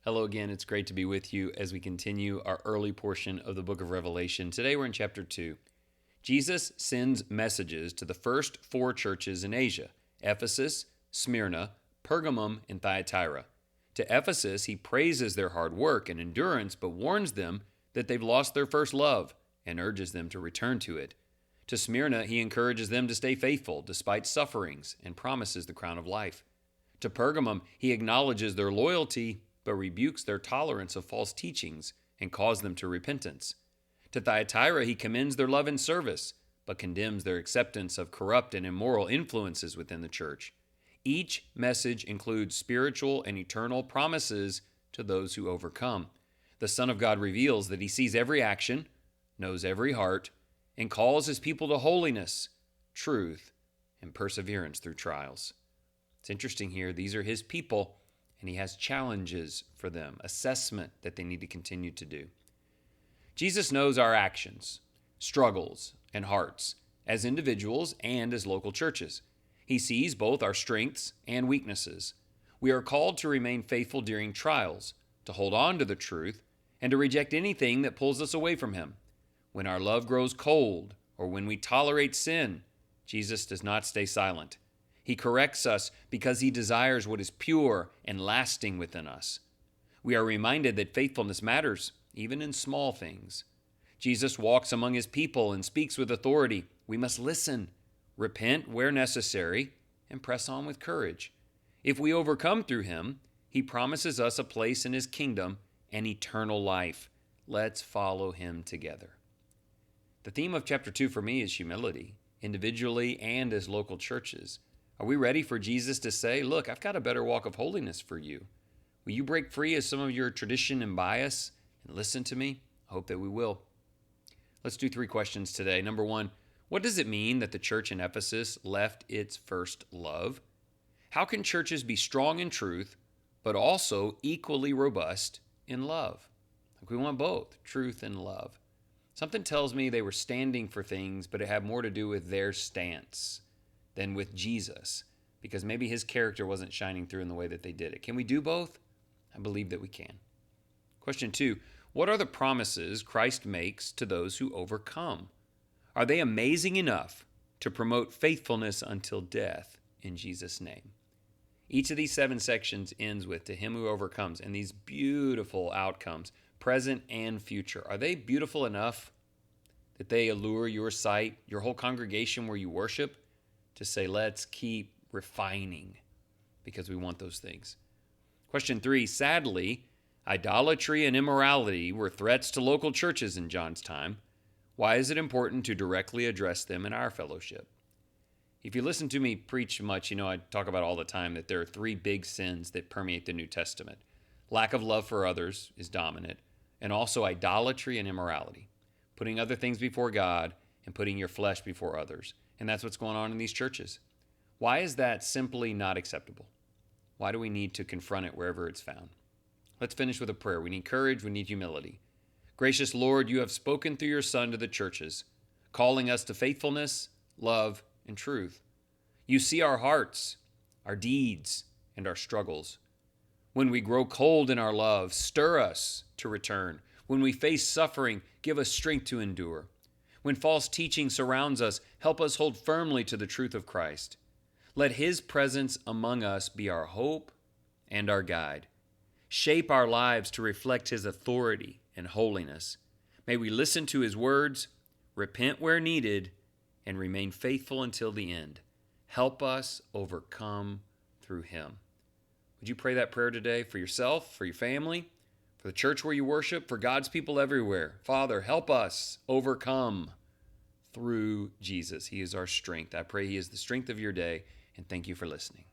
Hello again. It's great to be with you as we continue our early portion of the book of Revelation. Today we're in chapter 2. Jesus sends messages to the first four churches in Asia: Ephesus, Smyrna, Pergamum, and Thyatira. To Ephesus, he praises their hard work and endurance, but warns them that they've lost their first love and urges them to return to it. To Smyrna, he encourages them to stay faithful despite sufferings and promises the crown of life. To Pergamum, he acknowledges their loyalty but rebukes their tolerance of false teachings and calls them to repentance. To Thyatira, he commends their love and service, but condemns their acceptance of corrupt and immoral influences within the church. Each message includes spiritual and eternal promises to those who overcome. The Son of God reveals that he sees every action, knows every heart, and calls his people to holiness, truth, and perseverance through trials. It's interesting here. These are his people, and he has challenges for them, assessment that they need to continue to do. Jesus knows our actions, struggles, and hearts as individuals and as local churches. He sees both our strengths and weaknesses. We are called to remain faithful during trials, to hold on to the truth, and to reject anything that pulls us away from him. When our love grows cold or when we tolerate sin, Jesus does not stay silent. He corrects us because he desires what is pure and lasting within us. We are reminded that faithfulness matters, even in small things. Jesus walks among his people and speaks with authority. We must listen, repent where necessary, and press on with courage. If we overcome through him, he promises us a place in his kingdom and eternal life. Let's follow him together. The theme of chapter 2 for me is humility, individually and as local churches. Are we ready for Jesus to say, look, I've got a better walk of holiness for you? Will you break free of some of your tradition and bias and listen to me? I hope that we will. Let's do 3 questions today. Number 1, what does it mean that the church in Ephesus left its first love? How can churches be strong in truth, but also equally robust in love? We want both, truth and love. Something tells me they were standing for things, but it had more to do with their stance than with Jesus, because maybe his character wasn't shining through in the way that they did it. Can we do both? I believe that we can. Question 2, what are the promises Christ makes to those who overcome? Are they amazing enough to promote faithfulness until death in Jesus' name? Each of these 7 sections ends with "to him who overcomes," and these beautiful outcomes, present and future. Are they beautiful enough that they allure your sight, your whole congregation where you worship, to say, let's keep refining because we want those things? Question 3, sadly, idolatry and immorality were threats to local churches in John's time. Why is it important to directly address them in our fellowship? If you listen to me preach much, you know I talk about all the time that there are 3 big sins that permeate the New Testament. Lack of love for others is dominant, and also idolatry and immorality, putting other things before God and putting your flesh before others. And that's what's going on in these churches. Why is that simply not acceptable? Why do we need to confront it wherever it's found? Let's finish with a prayer. We need courage. We need humility. Gracious Lord, you have spoken through your Son to the churches, calling us to faithfulness, love, and truth. You see our hearts, our deeds, and our struggles. When we grow cold in our love, stir us to return. When we face suffering, give us strength to endure. When false teaching surrounds us, help us hold firmly to the truth of Christ. Let his presence among us be our hope and our guide. Shape our lives to reflect his authority and holiness. May we listen to his words, repent where needed, and remain faithful until the end. Help us overcome through him. Would you pray that prayer today for yourself, for your family, for the church where you worship, for God's people everywhere? Father, help us overcome through Jesus. He is our strength. I pray he is the strength of your day, and thank you for listening.